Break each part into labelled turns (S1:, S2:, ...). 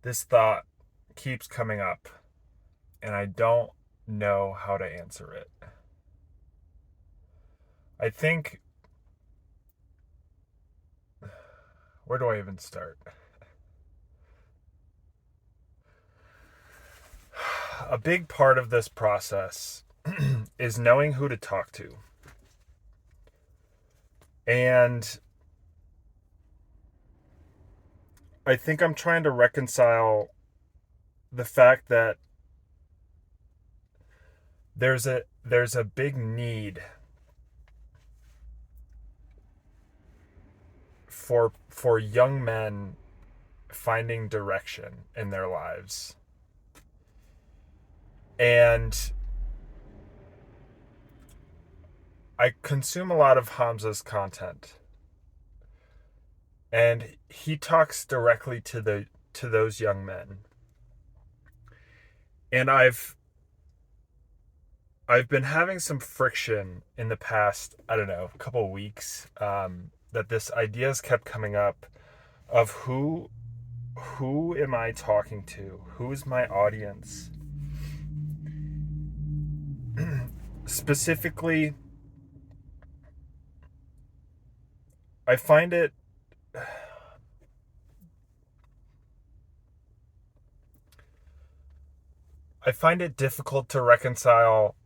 S1: This thought keeps coming up, and I don't know how to answer it. I think, where do I even start? A big part of this process is knowing who to talk to. And I think I'm trying to reconcile the fact that there's a big need for young men finding direction in their lives. And I consume a lot of Hamza's content, and he talks directly to those young men. And I've been having some friction in the past, I don't know, couple of weeks, that this ideas kept coming up of who am I talking to? Who's my audience? Specifically, I find it I find it difficult to reconcile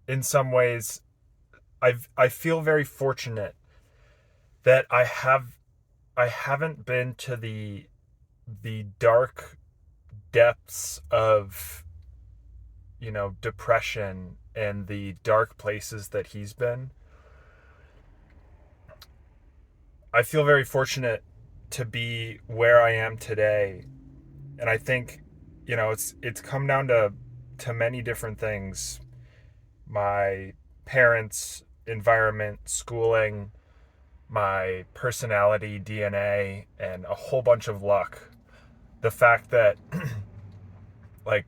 S1: in some ways. I feel very fortunate that I haven't been to the dark depths of, depression and the dark places that he's been. I feel very fortunate to be where I am today. And I think, it's come down to many different things. My parents, environment, schooling, my personality, DNA, and a whole bunch of luck. The fact that like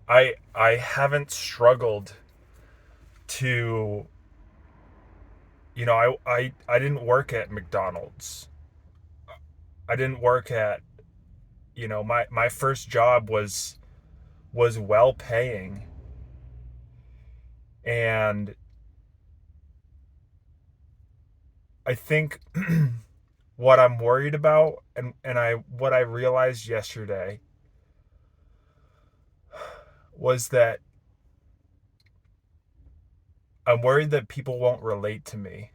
S1: I haven't struggled to, I didn't work at McDonald's. I didn't work at, my first job was well paying. And I think what I'm worried about, and what I realized yesterday was that I'm worried that people won't relate to me,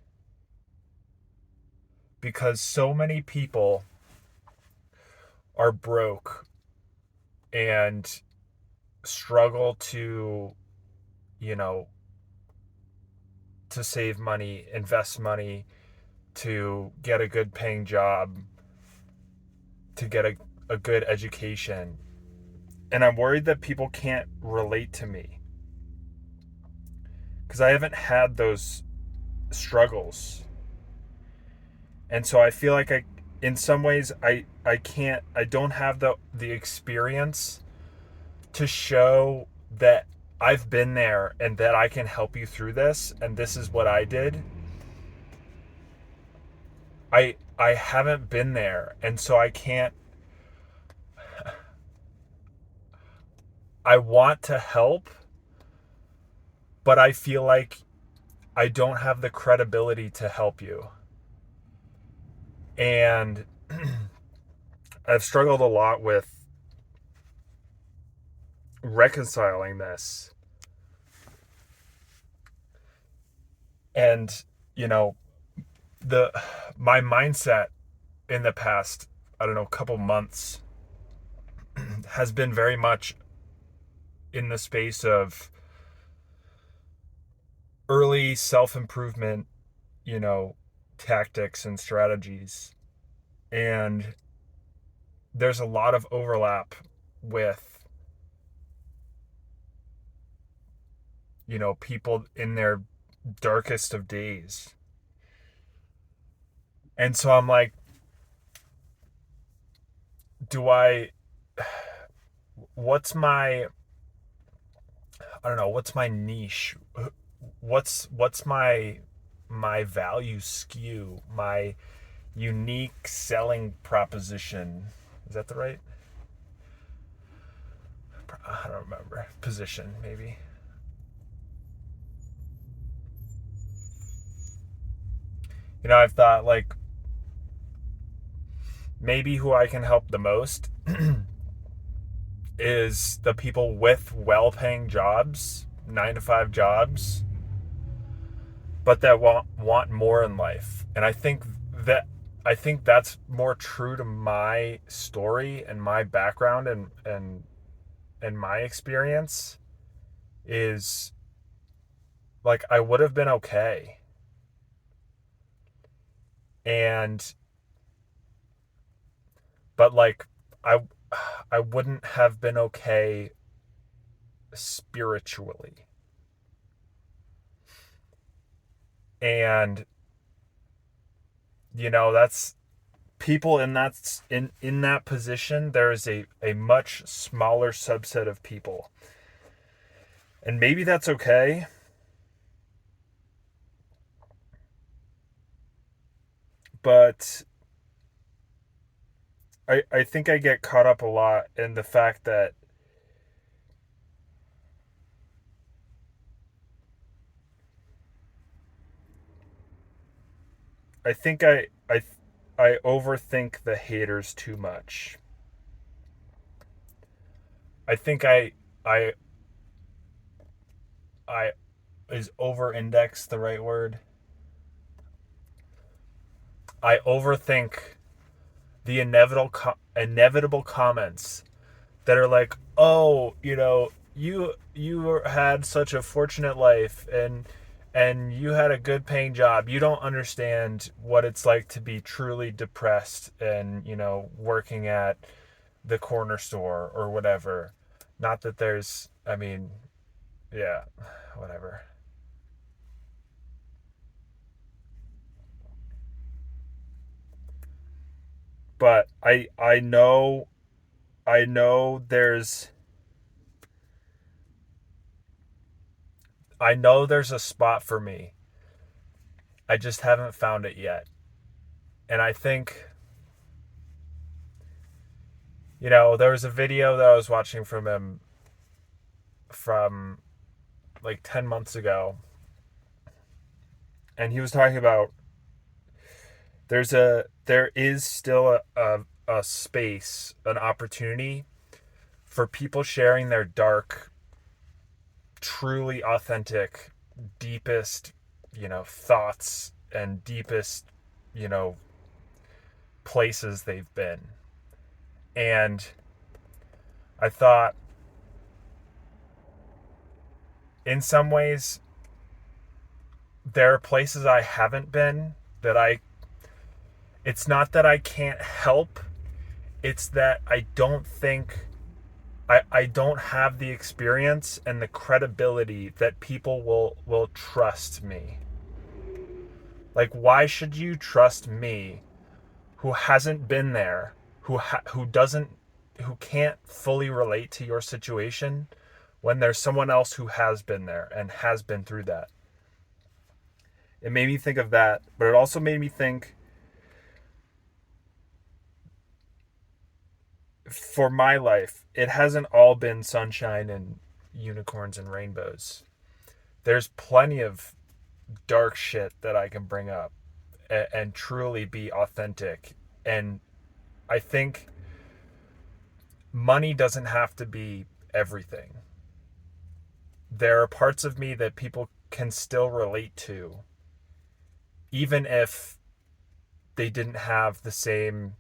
S1: because so many people are broke and struggle to, you know, to save money, invest money, to get a good paying job, to get a good education. And I'm worried that people can't relate to me because I haven't had those struggles. And so I feel like in some ways, I don't have the experience to show that I've been there and that I can help you through this. And this is what I did. I haven't been there. And so I can't, I want to help, but I feel like I don't have the credibility to help you. And I've struggled a lot with reconciling this. And, you know, the my mindset in the past, I don't know, couple months has been very much in the space of early self-improvement, you know, tactics and strategies. And there's a lot of overlap with, people in their darkest of days. And so I'm like, do I what's my I don't know, what's my niche? What's my value skew, my unique selling proposition? Is that the right? I don't remember. Position, maybe. I've thought like maybe who I can help the most is the people with well-paying jobs, 9 to 5 jobs, but that want more in life. And that I think that's more true to my story and my background and my experience is like I would have been okay. And but like I I wouldn't have been okay spiritually. And that's people in that position. There is a much smaller subset of people. And maybe that's okay, but I think I get caught up a lot in the fact that I think I overthink the haters too much. I think I I is over index the right word? I overthink the inevitable comments that are like, "Oh, you had such a fortunate life and you had a good paying job. You don't understand what it's like to be truly depressed and, working at the corner store or whatever." Not that I mean, yeah, whatever. But I know there's a spot for me. I just haven't found it yet. And I think, there was a video that I was watching from him from like 10 months ago. And he was talking about there is still a space, an opportunity for people sharing their dark, truly authentic, deepest, thoughts and deepest, you know, places they've been. And I thought, in some ways, there are places I haven't been that it's not that I can't help, it's that I don't think, I don't have the experience and the credibility that people will trust me. Like, why should you trust me who hasn't been there, who doesn't, who can't fully relate to your situation when there's someone else who has been there and has been through that? It made me think of that, but it also made me think, for my life, it hasn't all been sunshine and unicorns and rainbows. There's plenty of dark shit that I can bring up and truly be authentic. And I think money doesn't have to be everything. There are parts of me that people can still relate to, even if they didn't have the same,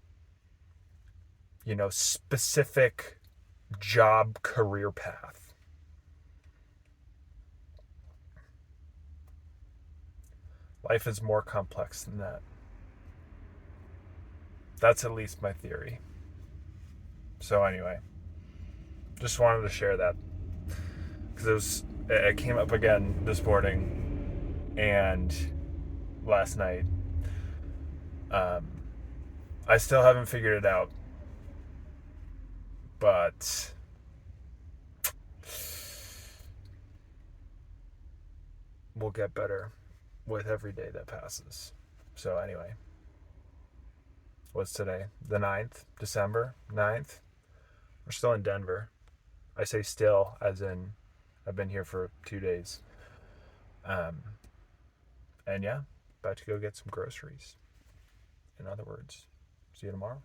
S1: specific job career path. Life is more complex than that. That's at least my theory. So anyway, just wanted to share that because it came up again this morning and last night. Um, I still haven't figured it out, but we'll get better with every day that passes. So anyway, what's today? The 9th, December 9th. We're still in Denver. I say still as in I've been here for 2 days. Um, and yeah, about to go get some groceries. In other words, see you tomorrow.